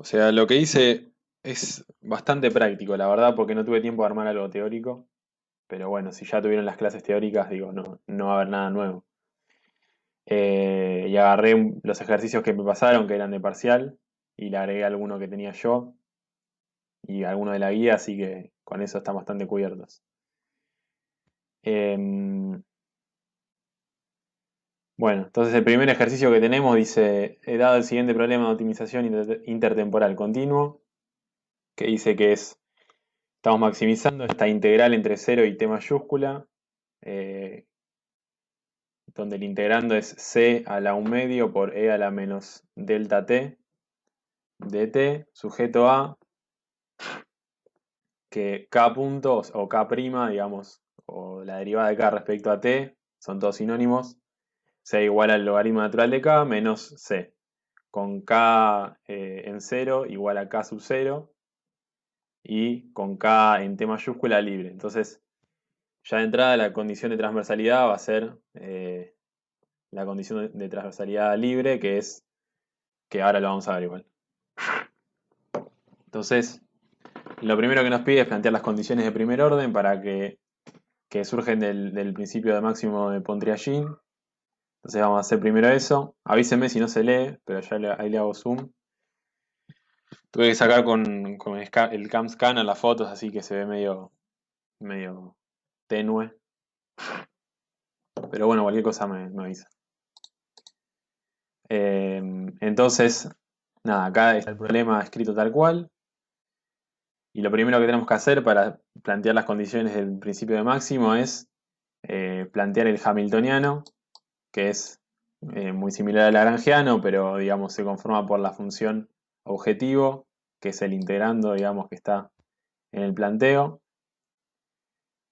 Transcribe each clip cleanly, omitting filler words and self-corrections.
O sea, lo que hice es bastante práctico, la verdad, porque no tuve tiempo de armar algo teórico. Pero bueno, si ya tuvieron las clases teóricas, digo, no va a haber nada nuevo. Y agarré los ejercicios que me pasaron, que eran de parcial, y le agregué alguno que tenía yo y alguno de la guía, así que con eso están bastante cubiertos. Em, bueno, entonces el primer ejercicio que tenemos dice, he dado el siguiente problema de optimización intertemporal continuo, que dice que estamos maximizando esta integral entre cero y t mayúscula, eh, donde el integrando es c a la 1 medio por e a la menos delta t dt, sujeto a que k puntos o k prima, digamos, o la derivada de k respecto a t, son todos sinónimos, sea igual al logaritmo natural de k menos c, con k en cero igual a k sub 0 y con k en t mayúscula libre. Entonces, ya de entrada la condición de transversalidad va a ser la condición de transversalidad libre, que es que ahora lo vamos a ver igual. Entonces, lo primero que nos pide es plantear las condiciones de primer orden que surgen del principio de máximo de Pontryagin. Entonces vamos a hacer primero eso. Avísenme si no se lee, pero ya ahí le hago zoom. Tuve que sacar con el cam scanner las fotos, así que se ve medio tenue. Pero bueno, cualquier cosa me avisa. Entonces, nada, acá está el problema escrito tal cual. Y lo primero que tenemos que hacer para plantear las condiciones del principio de máximo es plantear el hamiltoniano, que es muy similar al lagrangiano, pero digamos se conforma por la función objetivo, que es el integrando, digamos, que está en el planteo,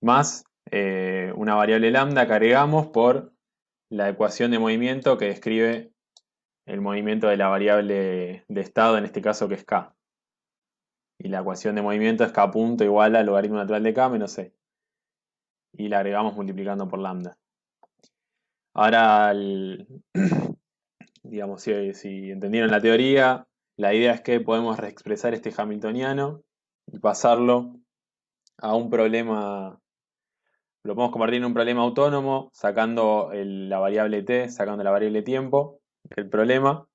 más una variable lambda que agregamos por la ecuación de movimiento que describe el movimiento de la variable de estado, en este caso que es k. Y la ecuación de movimiento es k punto igual al logaritmo natural de k menos c. Y la agregamos multiplicando por lambda. Ahora, digamos, si entendieron la teoría, la idea es que podemos reexpresar este hamiltoniano y pasarlo a un problema, lo podemos convertir en un problema autónomo, sacando la variable t, sacando la variable tiempo del problema,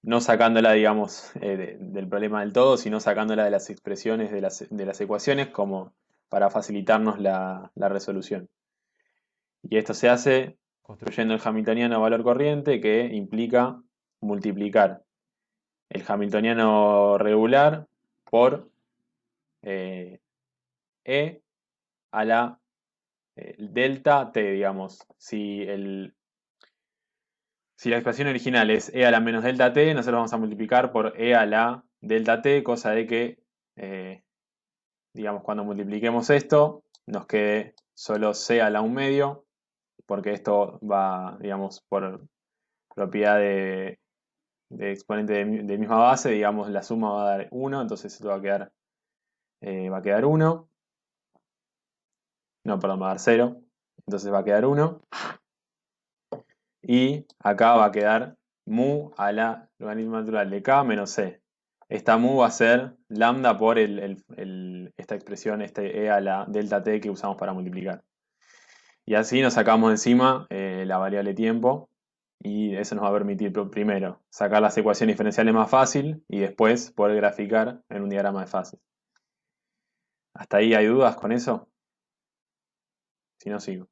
no sacándola, digamos, del problema del todo, sino sacándola de las expresiones de las ecuaciones como para facilitarnos la resolución. Y esto se hace construyendo el hamiltoniano a valor corriente, que implica multiplicar el hamiltoniano regular por e a la delta t, digamos. Si la expresión original es e a la menos delta t, nosotros vamos a multiplicar por e a la delta t, cosa de que, digamos, cuando multipliquemos esto, nos quede solo c a la 1 medio, porque esto va, digamos, por propiedad de exponente de misma base, digamos, la suma va a dar 1, entonces esto va a quedar 1. No, perdón, va a dar 0. Entonces va a quedar 1. Y acá va a quedar mu a la logaritmo natural de k menos c. Esta mu va a ser lambda por esta expresión, este e a la delta t que usamos para multiplicar. Y así nos sacamos encima la variable tiempo. Y eso nos va a permitir primero sacar las ecuaciones diferenciales más fácil y después poder graficar en un diagrama de fases. ¿Hasta ahí hay dudas con eso? Si no, sigo.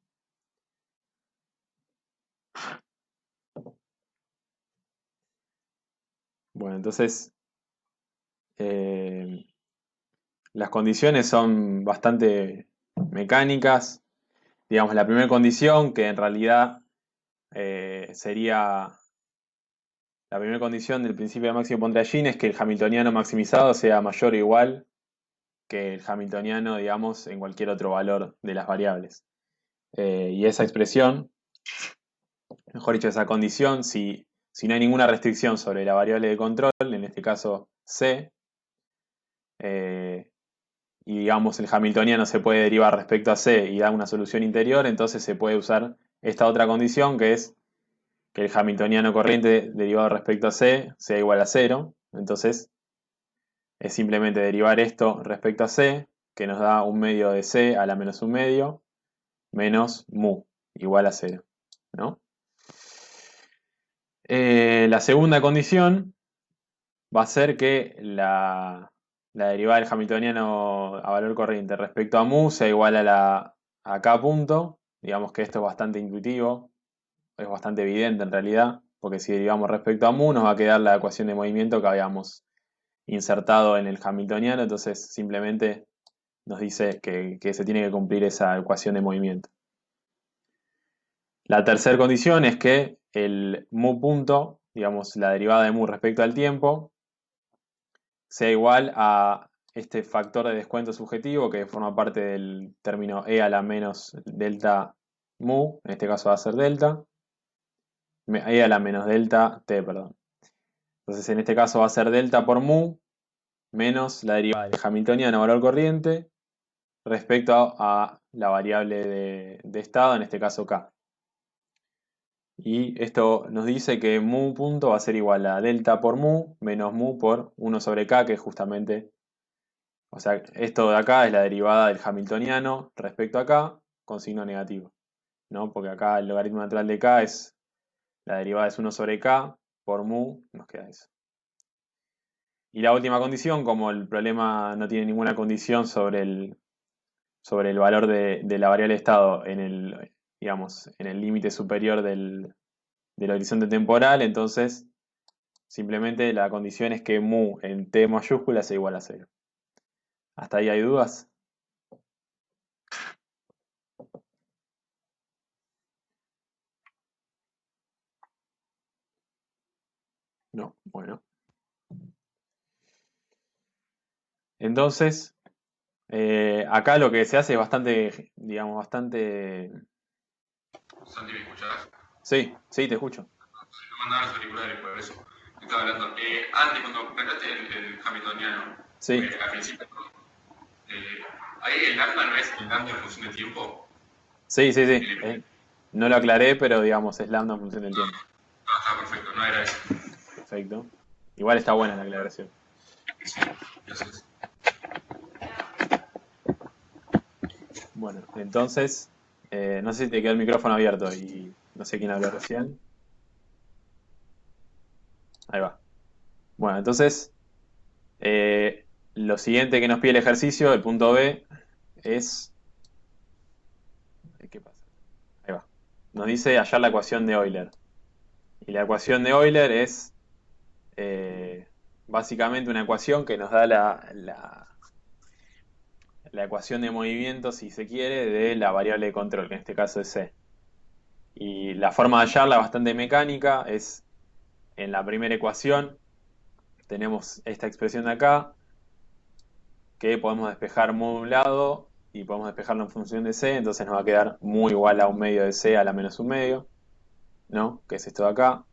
Bueno, entonces eh, las condiciones son bastante mecánicas. Digamos, la primera condición, que en realidad sería la primera condición del principio de máximo Pontryagin, es que el hamiltoniano maximizado sea mayor o igual que el hamiltoniano, digamos, en cualquier otro valor de las variables. Y esa expresión, mejor dicho, esa condición, si no hay ninguna restricción sobre la variable de control, en este caso c, y digamos el hamiltoniano se puede derivar respecto a c y da una solución interior, entonces se puede usar esta otra condición que es que el hamiltoniano corriente derivado respecto a c sea igual a 0, Entonces es simplemente derivar esto respecto a c, que nos da un medio de c a la menos un medio, menos mu, igual a 0, ¿no? La segunda condición va a ser que la derivada del hamiltoniano a valor corriente respecto a mu sea igual a k punto. Digamos que esto es bastante intuitivo, es bastante evidente en realidad, porque si derivamos respecto a mu nos va a quedar la ecuación de movimiento que habíamos insertado en el hamiltoniano, entonces simplemente nos dice que se tiene que cumplir esa ecuación de movimiento. La tercera condición es que el mu punto, digamos la derivada de mu respecto al tiempo, sea igual a este factor de descuento subjetivo que forma parte del término e a la menos delta mu, en este caso va a ser delta, e a la menos delta t, perdón. Entonces en este caso va a ser delta por mu menos la derivada del hamiltoniano valor corriente respecto a la variable de estado, en este caso k. Y esto nos dice que mu punto va a ser igual a delta por mu menos mu por 1 sobre k, que es justamente, o sea, esto de acá es la derivada del hamiltoniano respecto a k con signo negativo, ¿no? Porque acá el logaritmo natural de k es, la derivada es 1 sobre k por mu, nos queda eso. Y la última condición, como el problema no tiene ninguna condición sobre el valor de la variable de estado en el, digamos, en el límite superior del horizonte temporal, entonces simplemente la condición es que mu en t mayúscula sea igual a 0. ¿Hasta ahí hay dudas? No, bueno. Entonces, acá lo que se hace es bastante, digamos, bastante... Santi, ¿me escuchás? Sí, sí, te escucho. Me mandaban los auriculares por eso. Estaba hablando. Antes, cuando planteaste el hamiltoniano, Sí, al principio, eh, ahí el lambda no es el lambda en función de tiempo. sí, sí, sí. El, No lo aclaré, pero digamos, es lambda en función del tiempo. está perfecto, no era eso. Perfecto. Igual está buena la aclaración. Sí, gracias. Bueno, entonces, no sé si te quedó el micrófono abierto y no sé quién habló recién. Ahí va. Bueno, entonces, lo siguiente que nos pide el ejercicio, el punto B, es... ¿Qué pasa? Ahí va. Nos dice hallar la ecuación de Euler. Y la ecuación de Euler es básicamente una ecuación que nos da la ecuación de movimiento, si se quiere, de la variable de control, que en este caso es C. Y la forma de hallarla bastante mecánica es en la primera ecuación, tenemos esta expresión de acá, que podemos despejar mu de un lado y podemos despejarlo en función de C, entonces nos va a quedar mu igual a un medio de C a la menos un medio, ¿no? Que es esto de acá.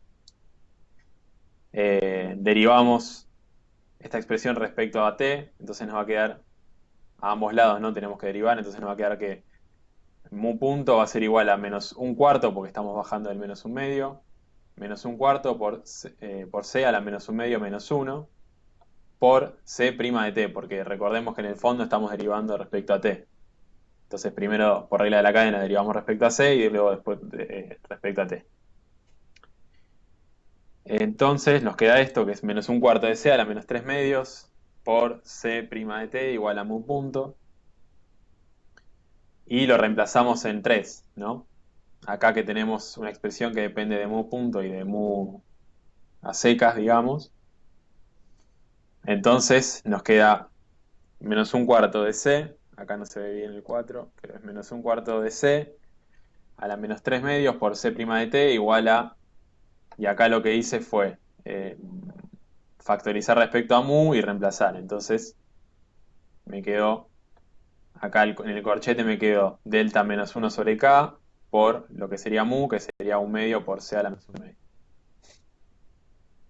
Derivamos esta expresión respecto a t, entonces nos va a quedar a ambos lados, ¿no? Tenemos que derivar, entonces nos va a quedar que mu punto va a ser igual a menos un cuarto, porque estamos bajando del menos un medio, menos un cuarto por c a la menos un medio menos 1, por c' de t, porque recordemos que en el fondo estamos derivando respecto a t. Entonces primero, por regla de la cadena, derivamos respecto a c y luego después respecto a t. Entonces nos queda esto, que es menos un cuarto de c a la menos 3 medios por c' de t igual a mu punto. Y lo reemplazamos en 3, ¿no? Acá que tenemos una expresión que depende de mu punto y de mu a secas, digamos. Entonces nos queda menos un cuarto de c, acá no se ve bien el 4, pero es menos un cuarto de c a la menos 3 medios por c' de t igual a, y acá lo que hice fue factorizar respecto a mu y reemplazar. Entonces me quedó, acá en el corchete me quedó delta menos 1 sobre k por lo que sería mu, que sería un medio por c a la menos un medio.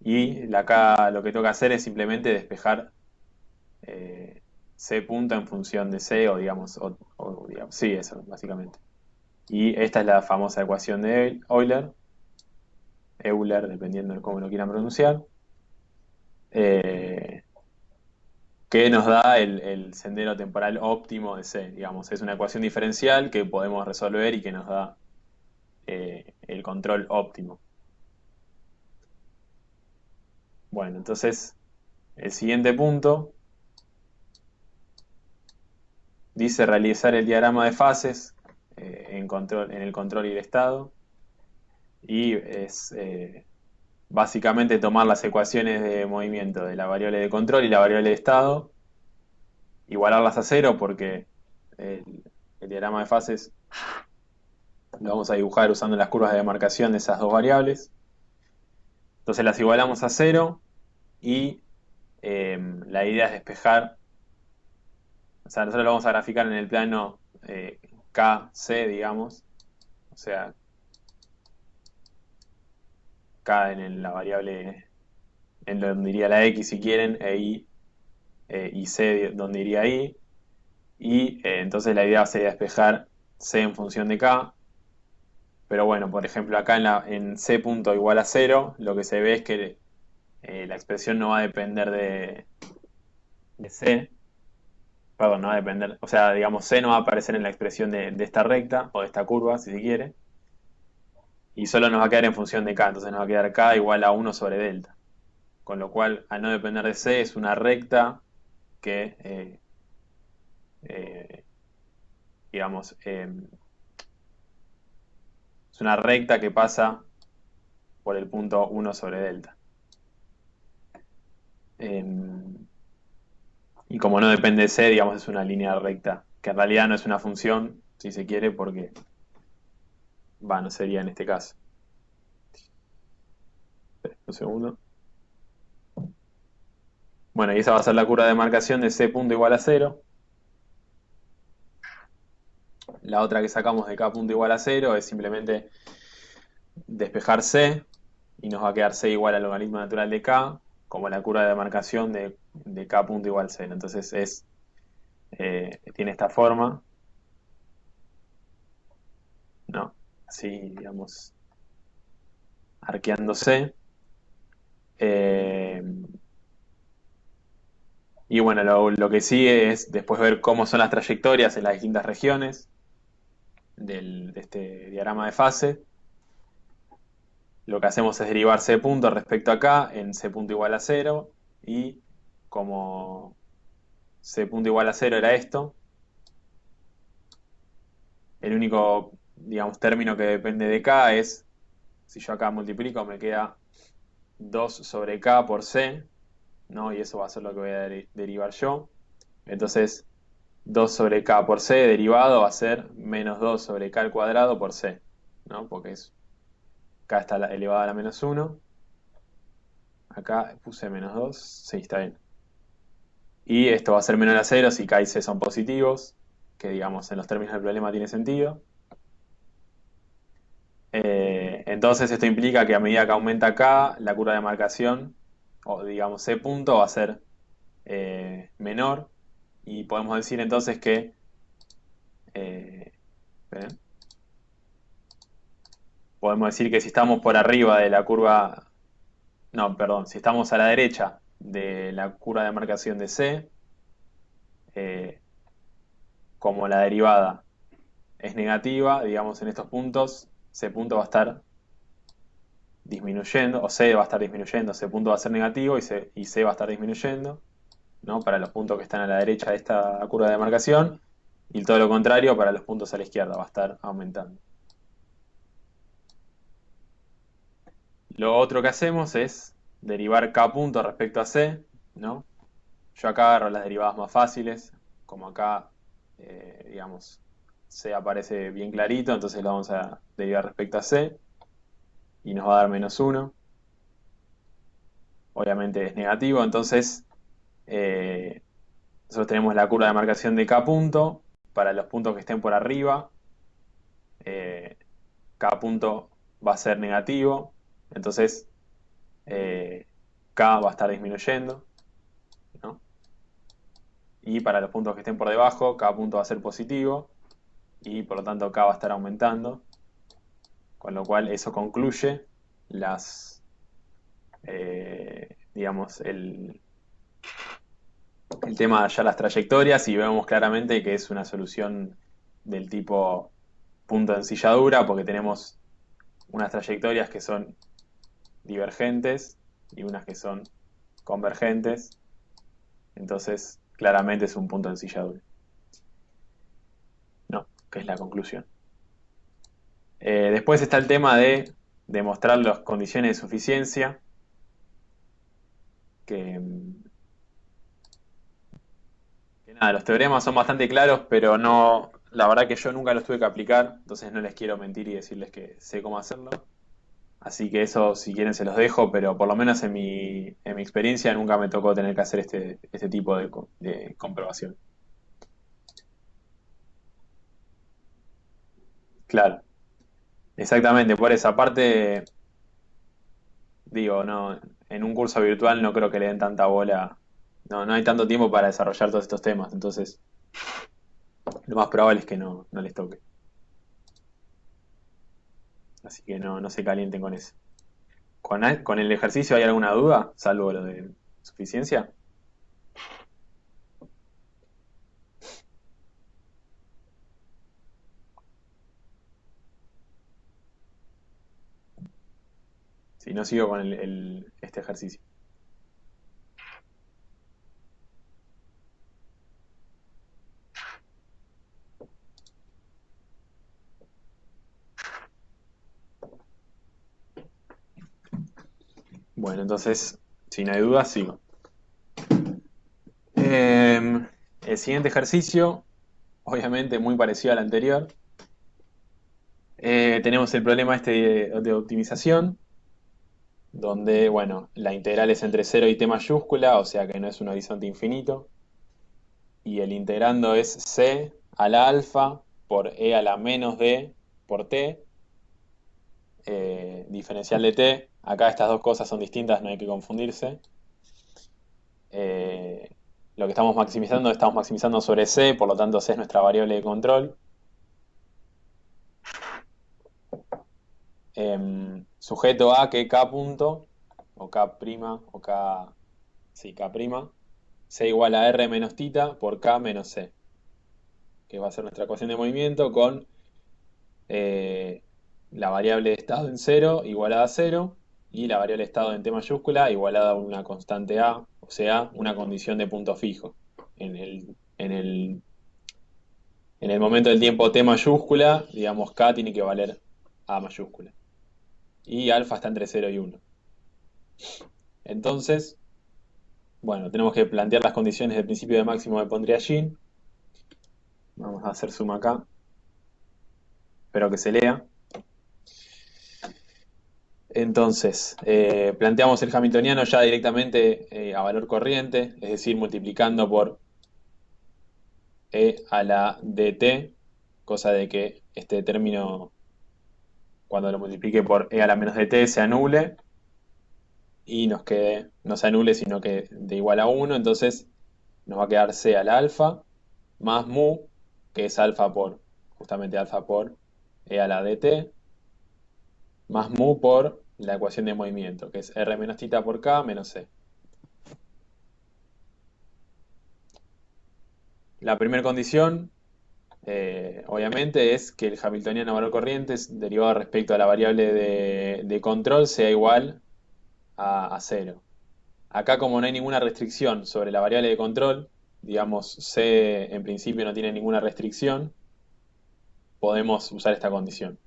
Y acá lo que tengo que hacer es simplemente despejar c punto en función de c, o digamos, digamos, sí, eso, básicamente. Y esta es la famosa ecuación de Euler, Euler, dependiendo de cómo lo quieran pronunciar. eh, que nos da el sendero temporal óptimo de C, digamos. Es una ecuación diferencial que podemos resolver y que nos da el control óptimo. Bueno, entonces el siguiente punto dice realizar el diagrama de fases en el control y el estado. Y es básicamente tomar las ecuaciones de movimiento de la variable de control y la variable de estado, igualarlas a cero porque el diagrama de fases lo vamos a dibujar usando las curvas de demarcación de esas dos variables. Entonces las igualamos a cero y la idea es despejar, o sea, nosotros lo vamos a graficar en el plano KC, digamos, o sea, K en la variable, en donde iría la X si quieren, y C donde iría Y, y entonces la idea sería despejar C en función de K, pero bueno, por ejemplo acá en C punto igual a cero, lo que se ve es que la expresión no va a depender de C, perdón, no va a depender, o sea, digamos, C no va a aparecer en la expresión de esta recta o de esta curva, si se quiere, y solo nos va a quedar en función de K, entonces nos va a quedar K igual a 1 sobre delta, con lo cual, al no depender de C, es una recta que, eh, digamos, es una recta que pasa por el punto 1 sobre delta. Y como no depende de C, digamos, es una línea recta, que en realidad no es una función, si se quiere, porque, va, no sería en este caso. Un segundo. Bueno, y esa va a ser la curva de marcación de C punto igual a cero. La otra que sacamos de K punto igual a cero es simplemente despejar C y nos va a quedar C igual al logaritmo natural de K, como la curva de demarcación de K punto igual a cero. Entonces tiene esta forma, ¿no? Así, digamos, arqueando C. Eh, y bueno, lo que sigue es después ver cómo son las trayectorias en las distintas regiones de este diagrama de fase. Lo que hacemos es derivar C punto respecto a K en C punto igual a cero, y como C punto igual a cero era esto, el único, digamos, término que depende de K es, si yo acá multiplico, me queda 2 sobre K por C, ¿no? Y eso va a ser lo que voy a derivar yo. Entonces, 2 sobre K por C derivado va a ser menos 2 sobre K al cuadrado por C, ¿no? Porque K está elevado a la menos uno. Acá puse menos 2, sí, está bien. Y esto va a ser menor a cero si K y C son positivos, que digamos en los términos del problema tiene sentido. Entonces esto implica que a medida que aumenta K, la curva de marcación, o digamos C punto, va a ser menor. Y podemos decir entonces que, eh, esperen, podemos decir que si estamos por arriba de la curva, no, perdón, si estamos a la derecha de la curva de marcación de C, eh, como la derivada es negativa, digamos en estos puntos, C punto va a estar disminuyendo, o C va a estar disminuyendo, C punto va a ser negativo y C va a estar disminuyendo, ¿no? Para los puntos que están a la derecha de esta curva de demarcación, y todo lo contrario para los puntos a la izquierda, va a estar aumentando. Lo otro que hacemos es derivar K punto respecto a C, ¿no? Yo acá agarro las derivadas más fáciles, como acá, digamos, C aparece bien clarito, entonces lo vamos a derivar respecto a C, y nos va a dar menos uno. Obviamente es negativo, entonces eh, nosotros tenemos la curva de marcación de K punto para los puntos que estén por arriba. eh, K punto va a ser negativo, entonces K va a estar disminuyendo, ¿no? Y para los puntos que estén por debajo, K punto va a ser positivo y por lo tanto K va a estar aumentando, con lo cual eso concluye las, digamos, el tema de hallar las trayectorias y vemos claramente que es una solución del tipo punto de ensilladura porque tenemos unas trayectorias que son divergentes y unas que son convergentes. Entonces, claramente es un punto de ensilladura. No, que es la conclusión. Después está el tema de demostrar las condiciones de suficiencia, que, que nada, los teoremas son bastante claros, pero no, la verdad que yo nunca los tuve que aplicar, entonces no les quiero mentir y decirles que sé cómo hacerlo. Así que eso, si quieren, se los dejo, pero por lo menos en mi experiencia nunca me tocó tener que hacer este tipo de comprobación. Claro, exactamente, por esa parte, digo, no, en un curso virtual no creo que le den tanta bola, no, no hay tanto tiempo para desarrollar todos estos temas, entonces lo más probable es que no les toque. Así que no se calienten con eso. ¿Con el ejercicio hay alguna duda, salvo lo de suficiencia? Si no sigo con este ejercicio. Bueno, entonces, si no hay duda, sigo. El siguiente ejercicio, obviamente muy parecido al anterior. Tenemos el problema este de optimización, donde, bueno, la integral es entre cero y t mayúscula, o sea que no es un horizonte infinito. Y el integrando es c a la alfa por e a la menos d por t, diferencial de t. Acá estas dos cosas son distintas, no hay que confundirse. Eh, lo que estamos maximizando sobre c, por lo tanto c es nuestra variable de control. Sujeto a que k punto, o k prima, o k, sí, k prima, c igual a r menos tita por k menos c, que va a ser nuestra ecuación de movimiento con eh, la variable de estado en cero igualada a cero y la variable de estado en t mayúscula igualada a una constante a, o sea, una condición de punto fijo. En el momento del tiempo t mayúscula, digamos k tiene que valer a mayúscula. Y alfa está entre cero y uno. Entonces, bueno, tenemos que plantear las condiciones del principio de máximo de Pondriagin. Vamos a hacer suma acá. Espero que se lea. Entonces, planteamos el hamiltoniano ya directamente a valor corriente, es decir, multiplicando por e a la dt, cosa de que este término, cuando lo multiplique por e a la menos dt, se anule y nos quede, no se anule, sino que de igual a uno. Entonces nos va a quedar c a la alfa más mu, que es alfa por, justamente alfa por e a la dt, más mu por la ecuación de movimiento, que es r menos tita por k menos c. La primera condición, obviamente, es que el hamiltoniano a valor corriente derivado respecto a la variable de control sea igual a cero. Acá, como no hay ninguna restricción sobre la variable de control, digamos, c en principio no tiene ninguna restricción, podemos usar esta condición.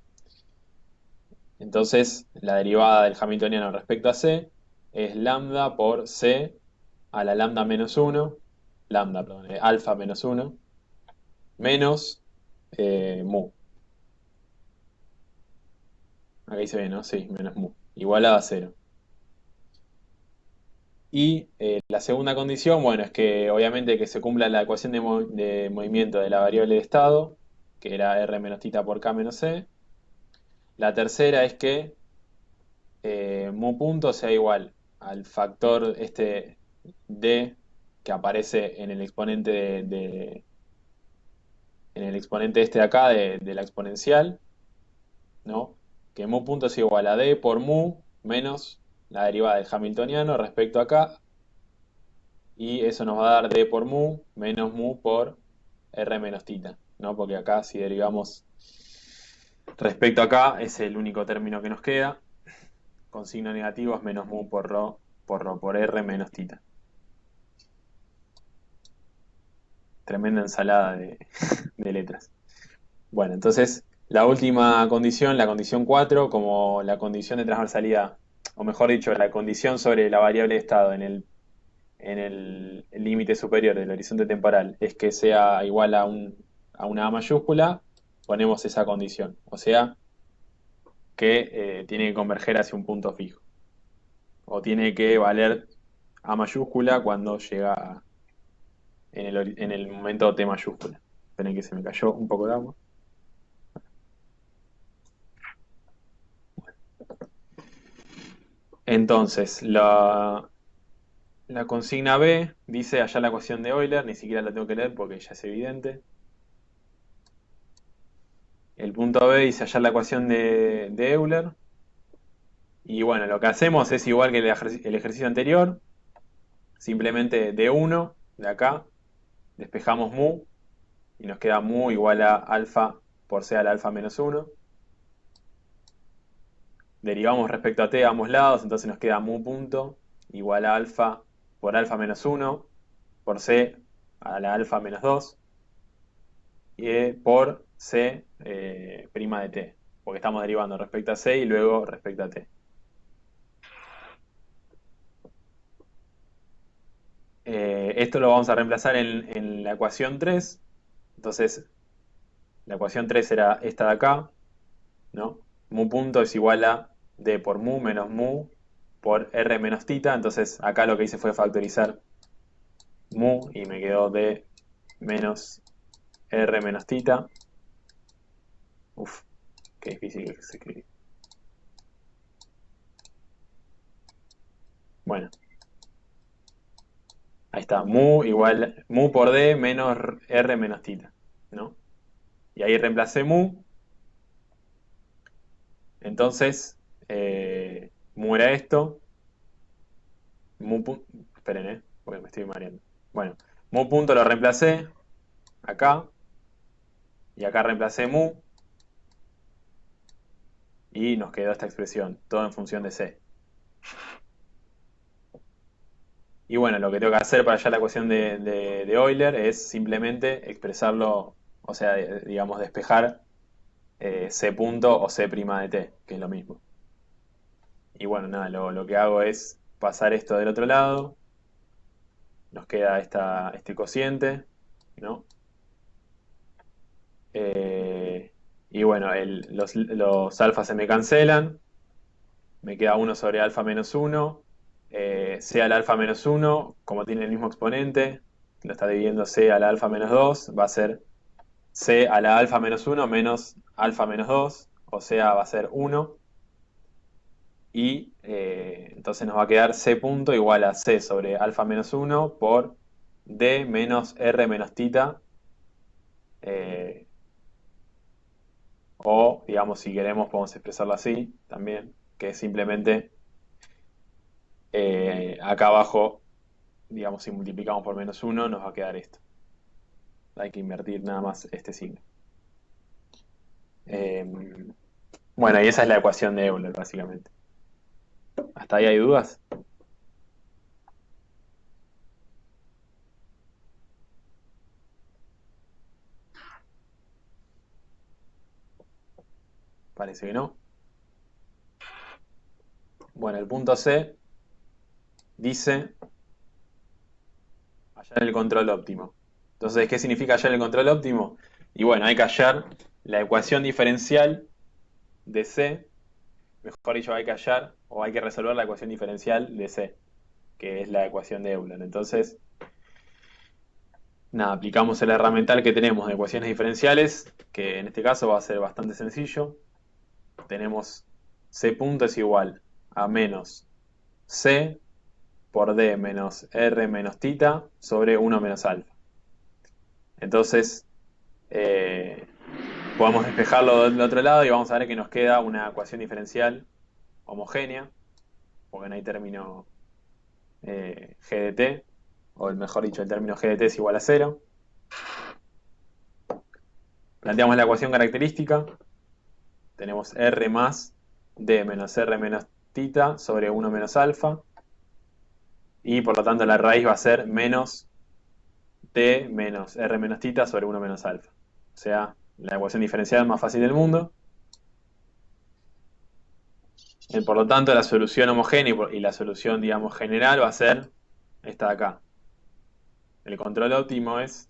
Entonces, la derivada del hamiltoniano respecto a c es lambda por c a la lambda menos 1, lambda, perdón, alfa menos 1, menos mu. Acá dice bien, ¿no? Sí, menos mu. Igualada a cero. Y la segunda condición, bueno, es que obviamente que se cumpla la ecuación de movimiento de la variable de estado, que era r menos tita por k menos c. La tercera es que mu punto sea igual al factor este d que aparece en el exponente en el exponente este de acá de la exponencial, ¿no? Que mu punto es igual a d por mu menos la derivada del hamiltoniano respecto a acá, y eso nos va a dar d por mu menos mu por r menos tita, ¿no? Porque acá si derivamos respecto a acá es el único término que nos queda, con signo negativo es menos mu por r menos tita. Tremenda ensalada de letras. Bueno, entonces la última condición, la condición 4, como la condición de transversalidad, o mejor dicho, la condición sobre la variable de estado en el límite superior del horizonte temporal es que sea igual a una A mayúscula, ponemos esa condición. O sea, que tiene que converger hacia un punto fijo. O tiene que valer A mayúscula cuando llega en el momento T mayúscula. Esperen que se me cayó un poco de agua. Entonces, la consigna B dice allá la ecuación de Euler, ni siquiera la tengo que leer porque ya es evidente. El punto B dice hallar la ecuación de Euler. Y bueno, lo que hacemos es igual que el ejercicio anterior. Simplemente de 1 de acá, despejamos mu, y nos queda mu igual a alfa por c al alfa menos 1. Derivamos respecto a t a ambos lados, entonces nos queda mu punto igual a alfa por alfa menos 1 por c a la alfa menos 2 y por c prima de t, porque estamos derivando respecto a c y luego respecto a t. Esto lo vamos a reemplazar en la ecuación 3. Entonces, la ecuación 3 era esta de acá, ¿no? Mu punto es igual a d por mu menos mu por r menos tita. Entonces, acá lo que hice fue factorizar mu y me quedó d menos r menos tita. Uf, qué difícil que se escribe. Bueno, ahí está, mu igual, mu por d menos r menos tita, ¿no? Y ahí reemplacé mu. Entonces, mu era esto. Esperen, porque me estoy mareando. Bueno, mu punto lo reemplacé acá. Y acá reemplacé mu. Y nos quedó esta expresión, todo en función de c. Y bueno, lo que tengo que hacer para hallar la ecuación de Euler es simplemente expresarlo, o sea, digamos, despejar c punto o c prima de t, que es lo mismo. Y bueno, nada, lo que hago es pasar esto del otro lado. Nos queda este cociente, ¿no? Y bueno, los alfas se me cancelan. Me queda 1 sobre alfa menos 1. C al alfa menos 1, como tiene el mismo exponente, lo está dividiendo C a la alfa menos 2, va a ser C a la alfa menos 1 menos alfa menos 2, o sea, va a ser 1. Y entonces nos va a quedar C punto igual a C sobre alfa menos 1 por D menos R menos tita. eh, o, digamos, si queremos, podemos expresarlo así también, que es simplemente acá abajo, digamos, si multiplicamos por menos 1, nos va a quedar esto. Hay que invertir nada más este signo. Eh, bueno, y esa es la ecuación de Euler, básicamente. ¿Hasta ahí hay dudas? Parece que no. Bueno, el punto C dice hallar el control óptimo. Entonces, ¿qué significa hallar el control óptimo? Y bueno, hay que hallar la ecuación diferencial de C, mejor dicho, hay que hallar o hay que resolver la ecuación diferencial de C, que es la ecuación de Euler. Entonces, nada, aplicamos el herramental que tenemos de ecuaciones diferenciales, que en este caso va a ser bastante sencillo. Tenemos C punto es igual a menos C por D menos R menos tita sobre 1 menos alfa. Entonces, eh, podemos despejarlo del otro lado y vamos a ver que nos queda una ecuación diferencial homogénea. porque no hay término g de t, o mejor dicho, el término g de t es igual a cero. Planteamos la ecuación característica. Tenemos r más d menos r menos tita sobre 1 menos alfa. Y por lo tanto la raíz va a ser menos t menos r menos tita sobre 1 menos alfa. O sea, la ecuación diferencial más fácil del mundo. Por lo tanto, la solución homogénea y la solución, digamos, general va a ser esta de acá. El control óptimo es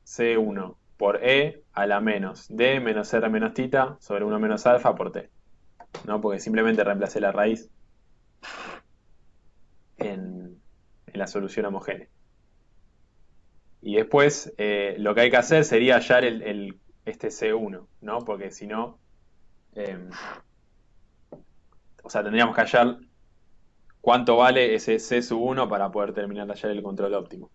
C1 por E a la menos D menos R menos tita sobre 1 menos alfa por T. ¿No? Porque simplemente reemplacé la raíz en la solución homogénea. Y después lo que hay que hacer sería hallar este C1, ¿no? Porque si no, o sea, tendríamos que hallar cuánto vale ese C sub 1 para poder terminar de hallar el control óptimo.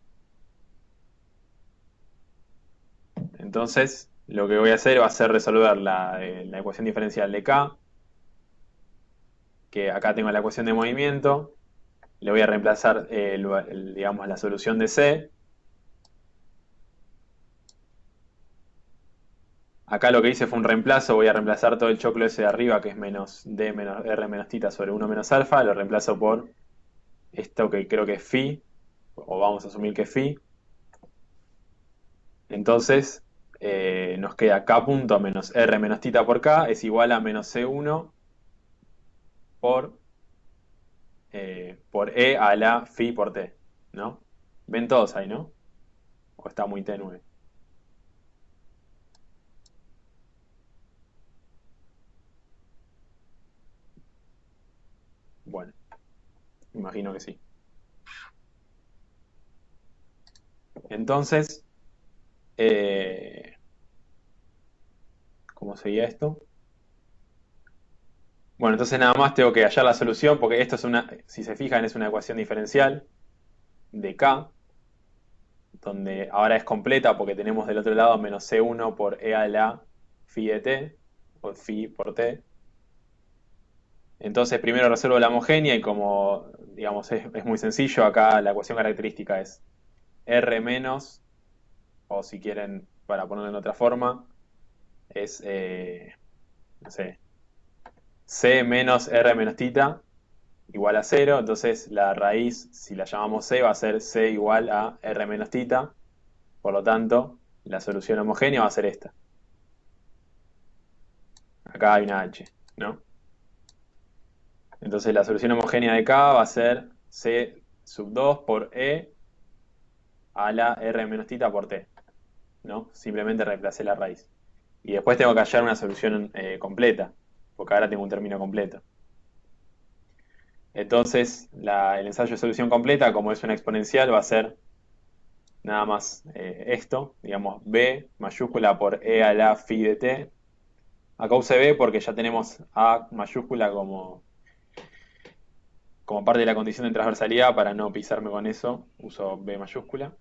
Entonces, lo que voy a hacer va a ser resolver la ecuación diferencial de K, que acá tengo la ecuación de movimiento, le voy a reemplazar, digamos, la solución de C. Acá lo que hice fue un reemplazo, voy a reemplazar todo el choclo ese de arriba, que es menos D menos R menos tita sobre 1 menos alfa, lo reemplazo por esto que creo que es phi, o vamos a asumir que es phi. Entonces, nos queda K punto menos R menos tita por K es igual a menos C1 por E a la phi por T, ¿no? ¿Ven todos ahí, no? ¿O está muy tenue? Bueno, imagino que sí. Entonces, ¿cómo sería esto? Bueno, entonces nada más tengo que hallar la solución, porque esto es si se fijan, es una ecuación diferencial de K, donde ahora es completa porque tenemos del otro lado menos C1 por E a la phi de T, o phi por T. Entonces primero resuelvo la homogénea y como, digamos, es muy sencillo, acá la ecuación característica es R menos, o si quieren, para ponerlo en otra forma, es, no sé, C menos R menos tita igual a cero. Entonces la raíz, si la llamamos C, va a ser C igual a R menos tita. Por lo tanto, la solución homogénea va a ser esta. Acá hay una H, ¿no? Entonces la solución homogénea de K va a ser C sub 2 por E a la R menos tita por T, ¿no? Simplemente reemplacé la raíz. Y después tengo que hallar una solución completa, porque ahora tengo un término completo. Entonces, el ensayo de solución completa, como es una exponencial, va a ser nada más esto, digamos, B mayúscula por E a la phi de T. Acá usé B porque ya tenemos A mayúscula como parte de la condición de transversalidad, para no pisarme con eso, uso B mayúscula.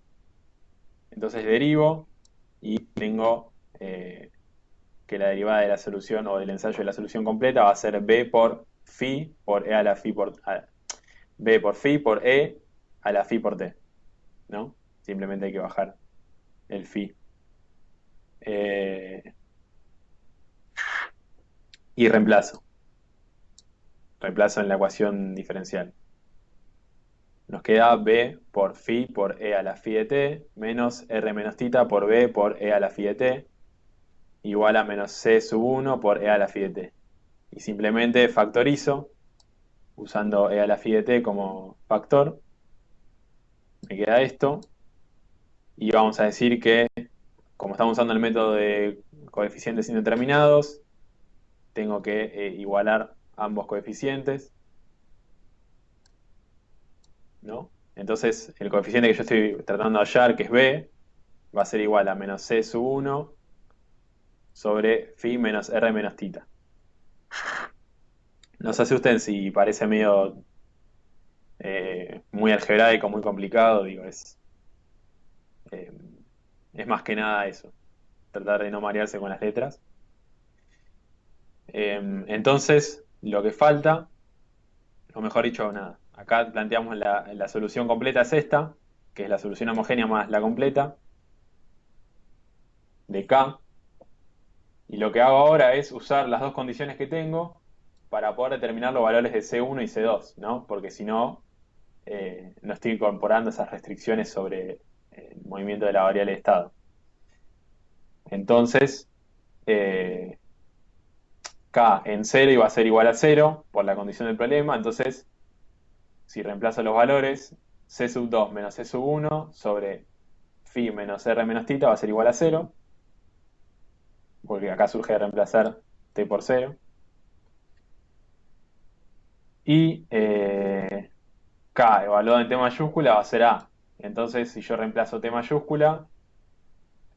Entonces derivo y tengo que la derivada de la solución o del ensayo de la solución completa va a ser B por phi por E a la phi B por phi por E a la phi por T, ¿no? Simplemente hay que bajar el phi. Eh, y reemplazo. Reemplazo en la ecuación diferencial. Nos queda B por phi por E a la phi de T menos R menos tita por B por E a la phi de T igual a menos C sub 1 por E a la phi de T. Y simplemente factorizo usando E a la phi de T como factor. Me queda esto. Y vamos a decir que, como estamos usando el método de coeficientes indeterminados, tengo que igualar ambos coeficientes, ¿no? Entonces, el coeficiente que yo estoy tratando de hallar, que es B, va a ser igual a menos C sub 1 sobre phi menos R menos tita. No se asusten si parece medio muy algebraico, muy complicado, digo, eh, es más que nada eso, tratar de no marearse con las letras. Entonces, lo que falta, o mejor dicho, nada. Acá planteamos la solución completa es esta, que es la solución homogénea más la completa de K. Y lo que hago ahora es usar las dos condiciones que tengo para poder determinar los valores de C1 y C2, ¿no? Porque si no, no estoy incorporando esas restricciones sobre el movimiento de la variable de estado. Entonces, eh, K en 0 iba a ser igual a 0 por la condición del problema. Entonces, si reemplazo los valores, C sub 2 menos C sub 1 sobre phi menos R menos θ va a ser igual a 0, porque acá surge de reemplazar T por 0. Y K evaluado en T mayúscula va a ser A. Entonces, si yo reemplazo T mayúscula,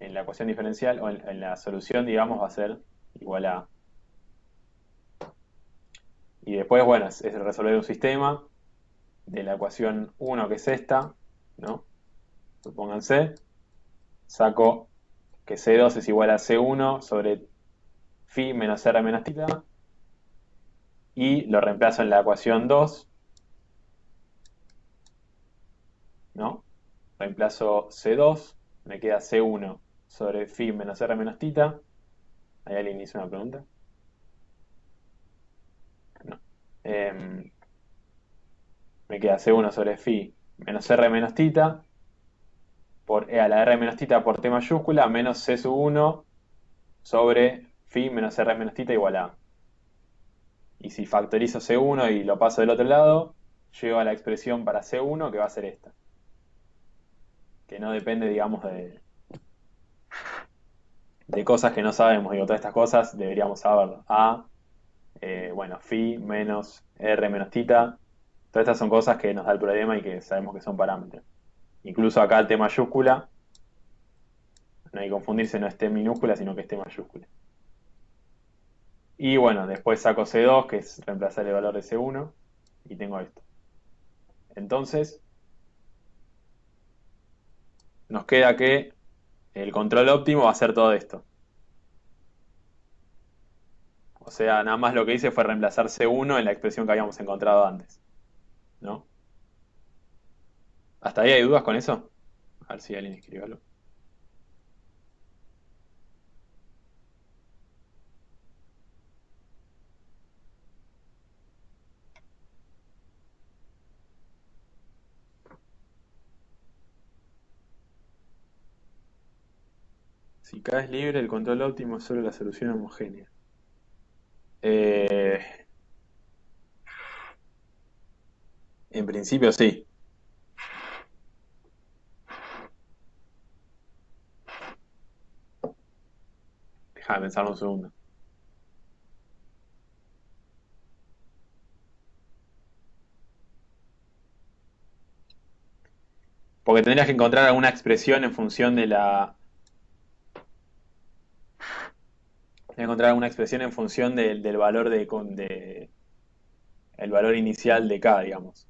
en la ecuación diferencial, o en la solución, digamos, va a ser igual a A. Y después, bueno, es resolver un sistema de la ecuación 1, que es esta, ¿no? Supónganse, saco que C2 es igual a C1 sobre phi menos R menos θ, y lo reemplazo en la ecuación 2, ¿no? Reemplazo C2, me queda C1 sobre phi menos R menos θ. ¿Hay alguien que hizo una pregunta? No. Me queda C1 sobre phi menos R menos θ por E a la R menos θ por T mayúscula menos C sub 1 sobre phi menos R menos θ igual a. Y si factorizo C1 y lo paso del otro lado, llego a la expresión para C1 que va a ser esta. Que no depende, digamos, de cosas que no sabemos. Digo, todas estas cosas deberíamos saberlo. A, bueno, phi menos R menos θ. Todas estas son cosas que nos da el problema y que sabemos que son parámetros. Incluso acá el T mayúscula, no hay que confundirse, no es T minúscula, sino que es T mayúscula. Y bueno, después saco C2, que es reemplazar el valor de C1, y tengo esto. Entonces, nos queda que el control óptimo va a ser todo esto. O sea, nada más lo que hice fue reemplazar C1 en la expresión que habíamos encontrado antes, ¿no? ¿Hasta ahí hay dudas con eso? A ver si alguien escribió algo. Si K es libre, el control óptimo es solo la solución homogénea. Eh, en principio sí. Déjame pensarlo un segundo. Porque tendrías que encontrar alguna expresión en función de la... Encontrar alguna expresión en función del valor el valor inicial de K, digamos.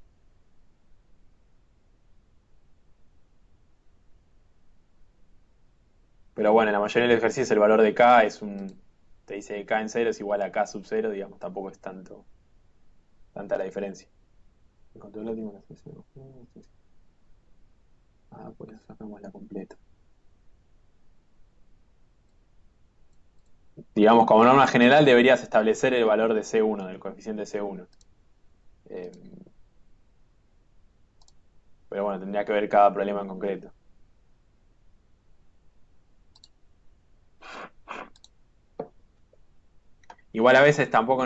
Pero bueno, en la mayoría de los ejercicios el valor de K es te dice que K en 0 es igual a K sub 0, digamos, tampoco es tanta la diferencia. El control óptimo de la solución. Ah, por eso sacamos la completa. Digamos, como norma general deberías establecer el valor de C1, del coeficiente C1. Eh, pero bueno, tendría que ver cada problema en concreto. Igual a veces tampoco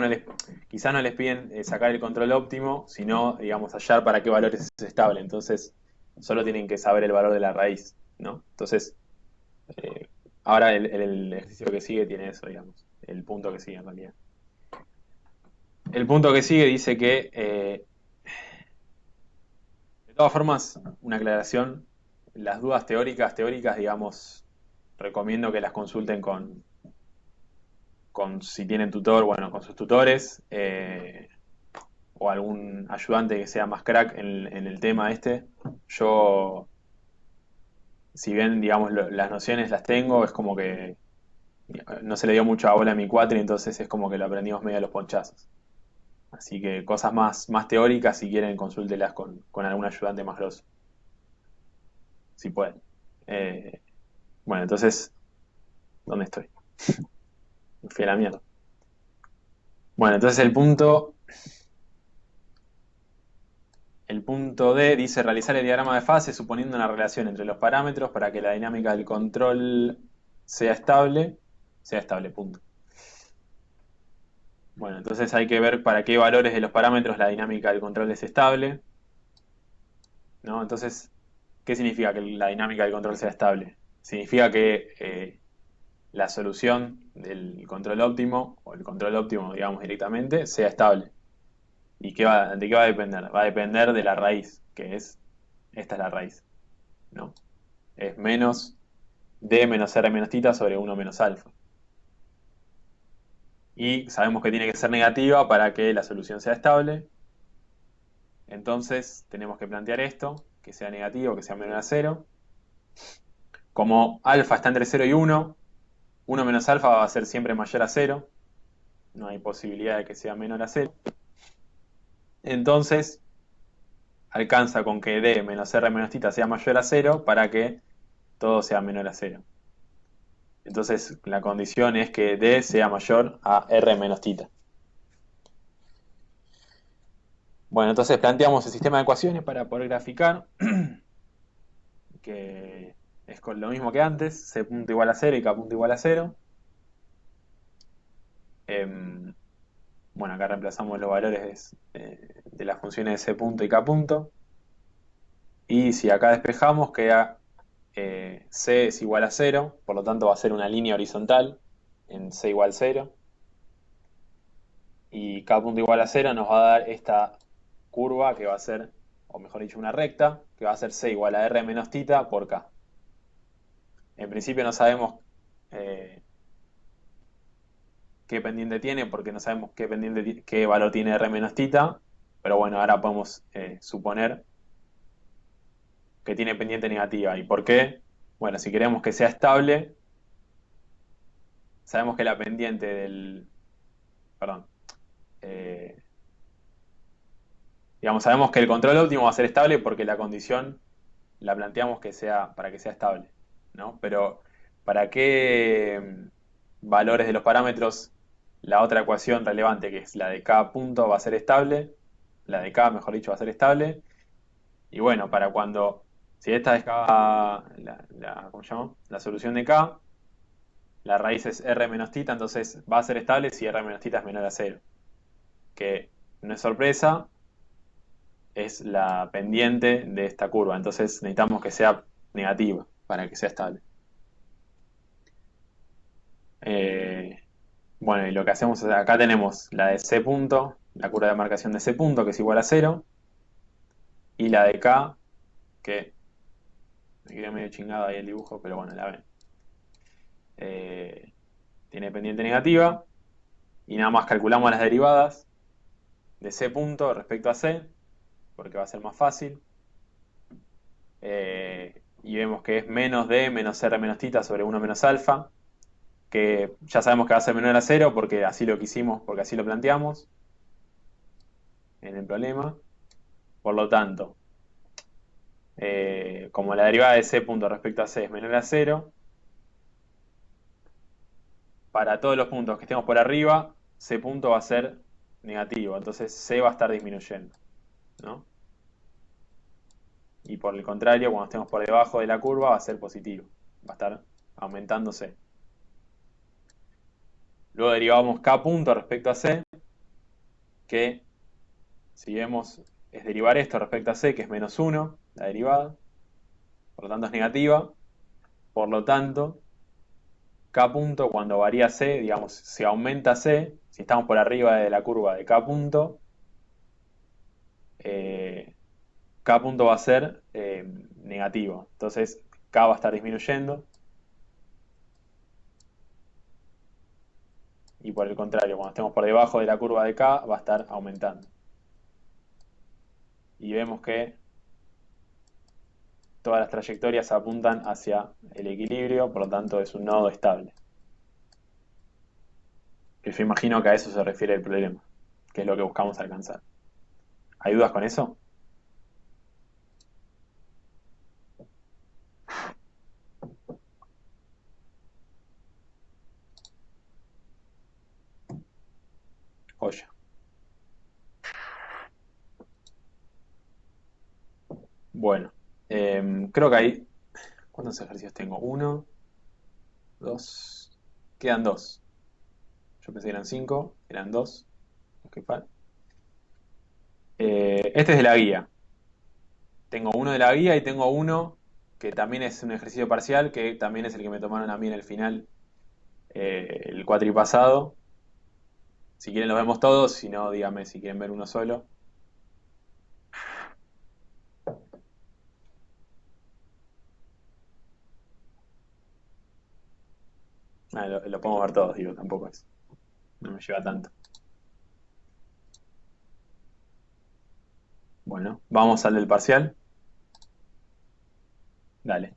quizás no les piden sacar el control óptimo, sino, digamos, hallar para qué valor es estable. Entonces, solo tienen que saber el valor de la raíz, ¿no? Entonces, eh, ahora el ejercicio que sigue tiene eso, digamos. El punto que sigue en realidad. El punto que sigue dice que, de todas formas, una aclaración, las dudas teóricas, digamos, recomiendo que las consulten si tienen tutor, bueno, con sus tutores, o algún ayudante que sea más crack en el tema este. Yo, si bien, digamos, las nociones las tengo, es como que no se le dio mucha bola a mi cuatri, entonces es como que lo aprendimos medio a los ponchazos. Así que cosas más teóricas, si quieren, consúltelas con algún ayudante más grosso, si pueden. Eh, bueno, entonces, ¿dónde estoy? Me fui a la mierda. Bueno, entonces el punto D dice realizar el diagrama de fase suponiendo una relación entre los parámetros para que la dinámica del control sea estable, punto. Bueno, entonces hay que ver para qué valores de los parámetros la dinámica del control es estable, ¿no? Entonces, ¿qué significa que la dinámica del control sea estable? Significa que la solución del control óptimo, o el control óptimo, digamos directamente, sea estable. ¿Y de qué va a depender? Va a depender de la raíz, esta es la raíz, ¿no? Es menos d menos r menos θ sobre 1 menos alfa. Y sabemos que tiene que ser negativa para que la solución sea estable. Entonces tenemos que plantear esto, que sea negativo, que sea menor a 0. Como alfa está entre 0 y 1, 1 menos alfa va a ser siempre mayor a 0. No hay posibilidad de que sea menor a 0. Entonces alcanza con que d menos r menos θ sea mayor a 0 para que todo sea menor a 0. Entonces la condición es que d sea mayor a r menos θ. Bueno, entonces planteamos el sistema de ecuaciones para poder graficar, que es con lo mismo que antes, c punto igual a 0 y k punto igual a 0. Bueno, acá reemplazamos los valores de las funciones de c punto y k punto. Y si acá despejamos, queda c es igual a 0, por lo tanto va a ser una línea horizontal en c igual 0. Y k punto igual a 0 nos va a dar esta curva que va a ser, o mejor dicho, una recta, que va a ser c igual a r menos θ por k. En principio no sabemos eh, qué pendiente tiene, porque no sabemos qué valor tiene r menos θ, pero bueno, ahora podemos suponer que tiene pendiente negativa. ¿Y por qué? Bueno, si queremos que sea estable, sabemos que la pendiente perdón, eh, digamos, sabemos que el control óptimo va a ser estable porque la condición la planteamos para que sea estable, ¿no? Pero ¿para qué valores de los parámetros la otra ecuación relevante, que es la de k punto, va a ser estable? La de k, mejor dicho, va a ser estable. Y bueno, si esta es k, ¿cómo se llama? La solución de k, la raíz es r menos θ, entonces va a ser estable si r menos θ es menor a 0. Que no es sorpresa, es la pendiente de esta curva. Entonces necesitamos que sea negativa para que sea estable. Eh, bueno, y lo que hacemos es, acá tenemos la de C punto, la curva de marcación de C punto, que es igual a 0, y la de K, que me quedó medio chingado ahí el dibujo, pero bueno, la ven. Eh, Tiene pendiente negativa, y nada más calculamos las derivadas de C punto respecto a C, porque va a ser más fácil. Y vemos que es menos D menos R menos θ sobre 1 menos alfa, que ya sabemos que va a ser menor a 0 porque así lo quisimos, porque así lo planteamos en el problema. Por lo tanto, como la derivada de C punto respecto a C es menor a 0, para todos los puntos que estemos por arriba, C punto va a ser negativo, entonces C va a estar disminuyendo, ¿no? Y por el contrario, cuando estemos por debajo de la curva va a ser positivo, va a estar aumentándose. Luego derivamos K punto respecto a C, que si vemos es derivar esto respecto a C, que es menos 1, la derivada, por lo tanto es negativa, por lo tanto K punto cuando varía C, digamos, si aumenta C, si estamos por arriba de la curva de K punto, K punto va a ser negativo, entonces K va a estar disminuyendo, y por el contrario, cuando estemos por debajo de la curva de K va a estar aumentando. Y vemos que todas las trayectorias apuntan hacia el equilibrio, por lo tanto es un nodo estable. Que yo imagino que a eso se refiere el problema, que es lo que buscamos alcanzar. ¿Hay dudas con eso? Joya. Bueno, creo que hay... ¿Cuántos ejercicios tengo? Uno, dos... Quedan dos. Yo pensé que eran cinco, eran dos. Los que faltan. Este es de la guía. Tengo uno de la guía y tengo uno que también es un ejercicio parcial, que también es el que me tomaron a mí en el final, el cuatri pasado. Si quieren los vemos todos, si no, díganme si quieren ver uno solo. Lo podemos ver todos, digo, tampoco es. No me lleva tanto. Bueno, vamos al del parcial. Dale.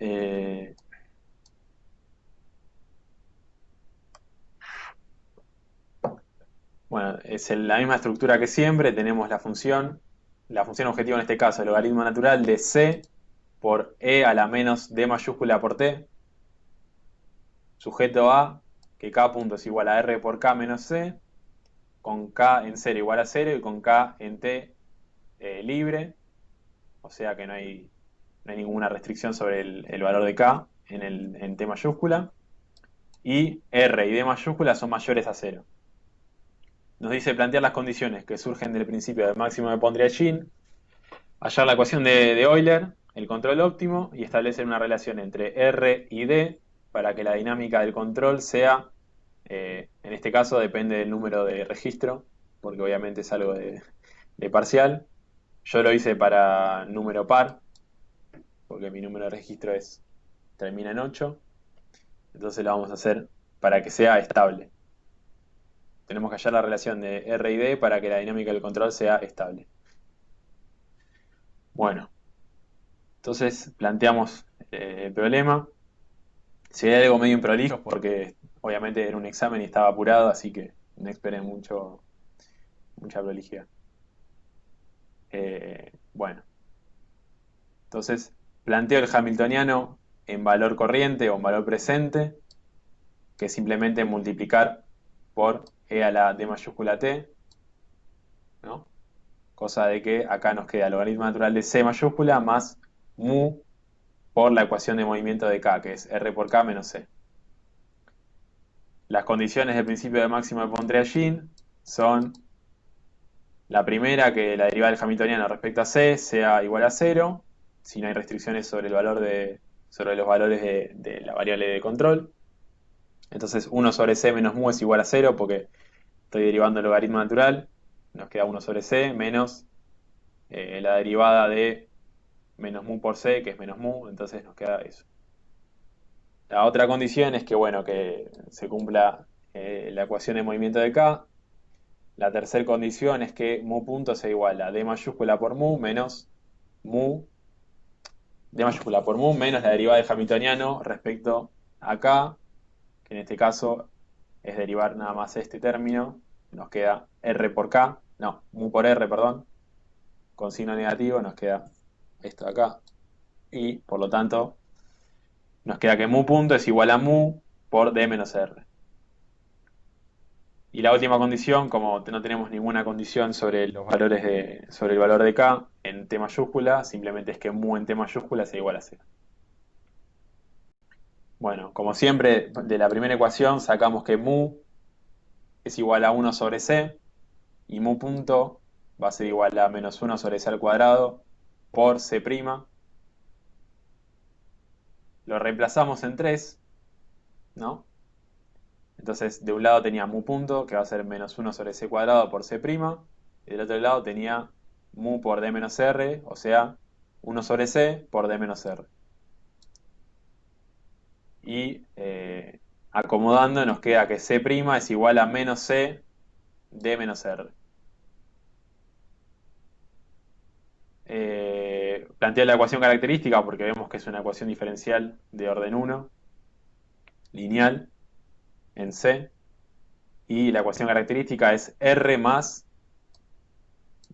Eh, bueno, es la misma estructura que siempre. Tenemos la función objetivo en este caso, el logaritmo natural de c por e a la menos d mayúscula por t, sujeto a que k punto es igual a r por k menos c, con k en 0 igual a 0 y con k en t libre, o sea que no hay ninguna restricción sobre el valor de k en t mayúscula, y r y d mayúscula son mayores a 0. Nos dice plantear las condiciones que surgen del principio del máximo de Pontryagin, hallar la ecuación de Euler, el control óptimo, y establecer una relación entre R y D para que la dinámica del control sea, en este caso depende del número de registro, porque obviamente es algo de parcial. Yo lo hice para número par, porque mi número de registro termina en 8. Entonces lo vamos a hacer para que sea estable. Tenemos que hallar la relación de R y D para que la dinámica del control sea estable. Bueno, entonces planteamos el problema. Si hay algo medio improlijo, es porque obviamente era un examen y estaba apurado, así que no esperen mucha prolijidad. Bueno, entonces planteo el hamiltoniano en valor corriente o en valor presente, que es simplemente multiplicar por e a la d mayúscula t, ¿no? Cosa de que acá nos queda el logaritmo natural de c mayúscula más mu por la ecuación de movimiento de k, que es r por k menos c. Las condiciones del principio de máximo de Pontryagin son la primera, que la derivada del hamiltoniano respecto a c sea igual a 0, si no hay restricciones sobre sobre los valores de la variable de control. Entonces 1 sobre c menos mu es igual a 0 porque estoy derivando el logaritmo natural. Nos queda 1 sobre c menos la derivada de menos mu por c, que es menos mu, entonces nos queda eso. La otra condición es que, bueno, que se cumpla la ecuación de movimiento de k. La tercera condición es que mu punto sea igual a d mayúscula por mu menos mu, d mayúscula por mu menos la derivada del hamiltoniano respecto a k, que en este caso es derivar nada más este término. Nos queda r por k, no, mu por r, perdón, con signo negativo nos queda esto de acá. Y por lo tanto nos queda que mu punto es igual a mu por d menos r. Y la última condición, como no tenemos ninguna condición sobre los valores sobre el valor de k en t mayúscula, simplemente es que mu en t mayúscula sea igual a 0. Bueno, como siempre, de la primera ecuación sacamos que mu es igual a 1 sobre c y mu punto va a ser igual a menos 1 sobre c al cuadrado por c'. Lo reemplazamos en 3, ¿no? Entonces, de un lado tenía mu punto, que va a ser menos 1 sobre c cuadrado por c', y del otro lado tenía mu por d menos r, o sea, 1 sobre c por d menos r. Y acomodando nos queda que c' es igual a menos c d menos r. Planteo la ecuación característica porque vemos que es una ecuación diferencial de orden 1, lineal, en c. Y la ecuación característica es R más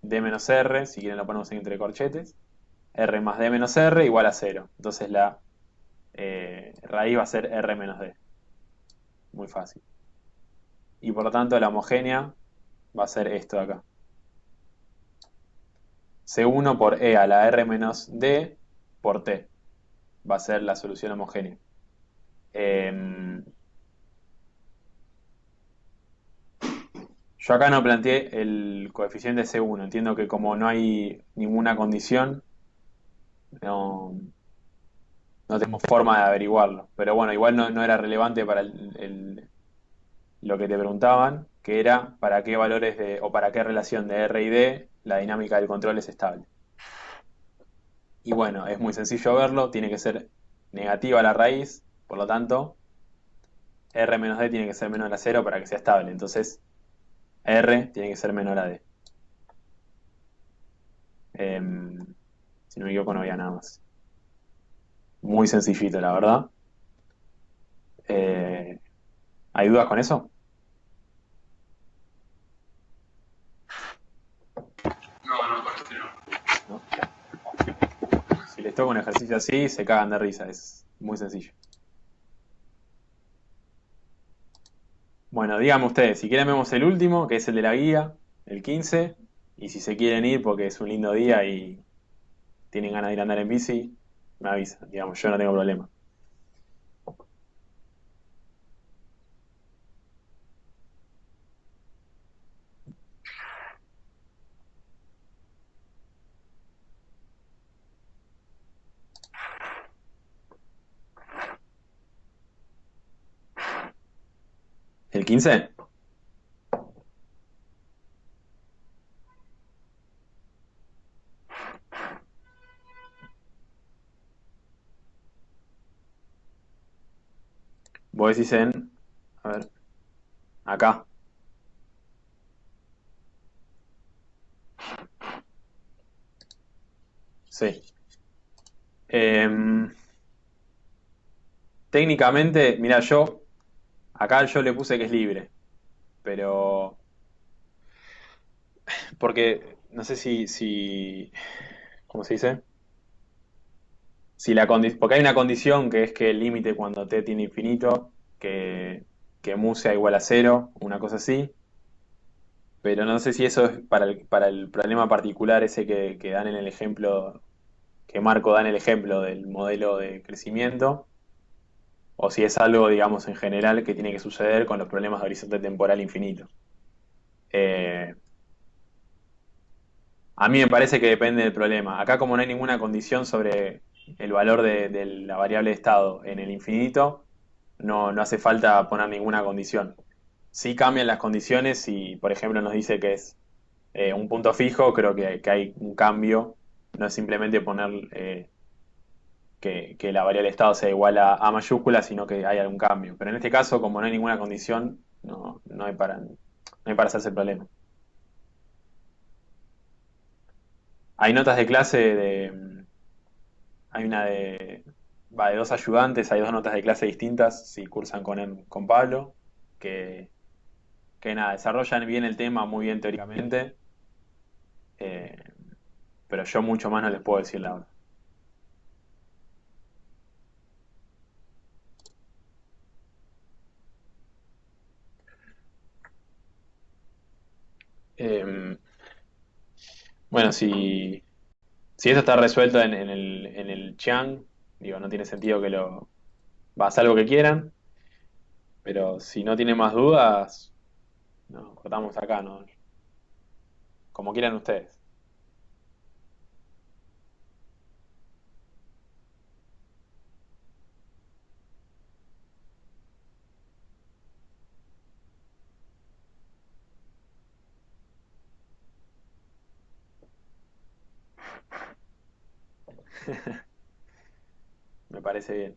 D menos R, si quieren lo ponemos entre corchetes. R más D menos R igual a cero. Entonces la raíz va a ser R menos D. Muy fácil. Y por lo tanto la homogénea va a ser esto de acá. C1 por E a la R menos D por T. Va a ser la solución homogénea. Em, yo acá no planteé el coeficiente C1. Entiendo que como no hay ninguna condición, no, no tenemos forma de averiguarlo. Pero bueno, igual no era relevante para lo que te preguntaban, que era para qué valores o para qué relación de R y D la dinámica del control es estable. Y bueno, es muy sencillo verlo, tiene que ser negativa la raíz, por lo tanto, R menos D tiene que ser menor a cero para que sea estable. Entonces, R tiene que ser menor a D. Em, si no me equivoco, no había nada más. Muy sencillito, la verdad. Eh, ¿Hay dudas con eso? No, no, con este no. ¿No? Si les toca un ejercicio así, se cagan de risa. Es muy sencillo. Bueno, díganme ustedes, si quieren vemos el último, que es el de la guía, el 15, y si se quieren ir porque es un lindo día y tienen ganas de ir a andar en bici, me avisan, digamos, yo no tengo problema. ¿El 15? Vos decís a ver, acá, sí. Em, técnicamente, mira, acá yo le puse que es libre, pero, porque, no sé ¿cómo se dice? Si porque hay una condición que es que el límite cuando t tiene infinito, que, que mu sea igual a cero, una cosa así, pero no sé si eso es para el problema particular ese que dan en el ejemplo, que Marco da en el ejemplo del modelo de crecimiento, o si es algo, digamos, en general que tiene que suceder con los problemas de horizonte temporal infinito. Eh, a mí me parece que depende del problema. Acá como no hay ninguna condición sobre el valor de la variable de estado en el infinito, no hace falta poner ninguna condición. Sí cambian las condiciones si, por ejemplo, nos dice que es un punto fijo, creo que hay un cambio. No es simplemente poner que la variable de estado sea igual a mayúscula, sino que hay algún cambio. Pero en este caso, como no hay ninguna condición, no hay para hacerse el problema. Hay notas de clase hay una de dos ayudantes, hay dos notas de clase distintas, si cursan con Pablo, que, que nada, desarrollan bien el tema, muy bien teóricamente, eh, pero yo mucho más no les puedo decir la verdad. Eh, bueno, si eso está resuelto en el Chiang, digo, no tiene sentido que va a hacer algo que quieran, pero si no tiene más dudas, no, cortamos acá, ¿no? Como quieran ustedes. Me parece bien.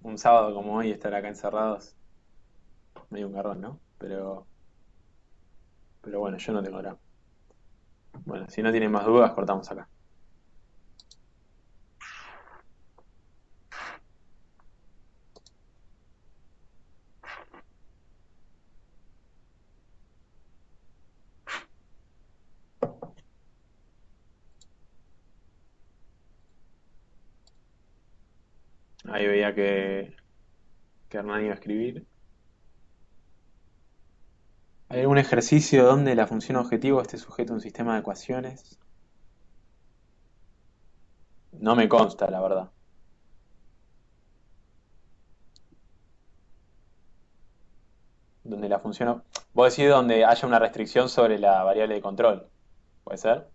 Un sábado como hoy estar acá encerrados, medio un garrón, ¿no? Pero bueno, yo no tengo drama. Bueno, si no tienen más dudas, cortamos acá. Ahí veía que Hernán iba a escribir. ¿Hay algún ejercicio donde la función objetivo esté sujeta a un sistema de ecuaciones? No me consta, la verdad. Donde la función... Vos decís donde haya una restricción sobre la variable de control. ¿Puede ser?